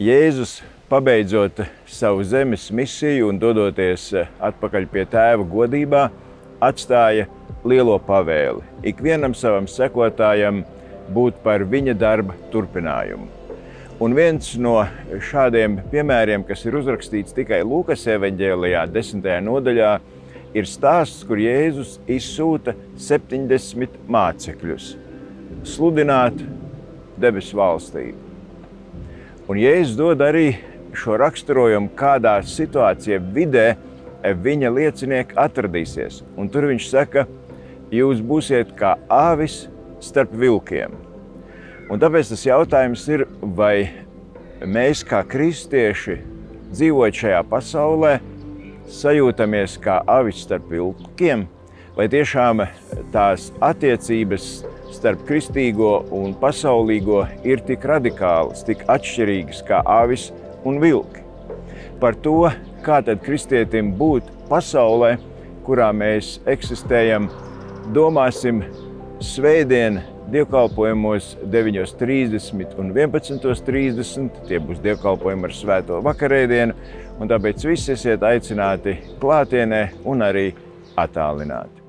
Jēzus, pabeidzot savu zemes misiju un dodoties atpakaļ pie Tēva godībā, atstāja lielo pavēli ikvienam savam sekotājam būt par viņa darba turpinājumu. Un viens no šādiem piemēriem, kas ir uzrakstīts tikai Lūkas evaņģēlijā, 10. nodaļā, ir stāsts, kur Jēzus izsūta 70 mācekļus sludināt debesu valstību. Un Jēzus dod arī šo raksturojumu, kādā situācijā vidē viņa liecinieki atradīsies. Un tur viņš saka, jūs būsiet kā āvis starp vilkiem. Un tāpēc tas jautājums ir, vai mēs kā kristieši dzīvojot šajā pasaulē sajūtamies kā avis starp vilkiem, vai tiešām tās attiecības starp kristīgo un pasaulīgo ir tik radikālas, tik atšķirīgas kā avis un vilki. Par to, kā tad kristietim būt pasaulē, kurā mēs eksistējam, domāsim svētdien dievkalpojumos 9:30 un 11:30. Tie būs dievkalpojumi ar svēto vakarēdienu, un tāpēc visi esiet aicināti klātienē un arī attālināti.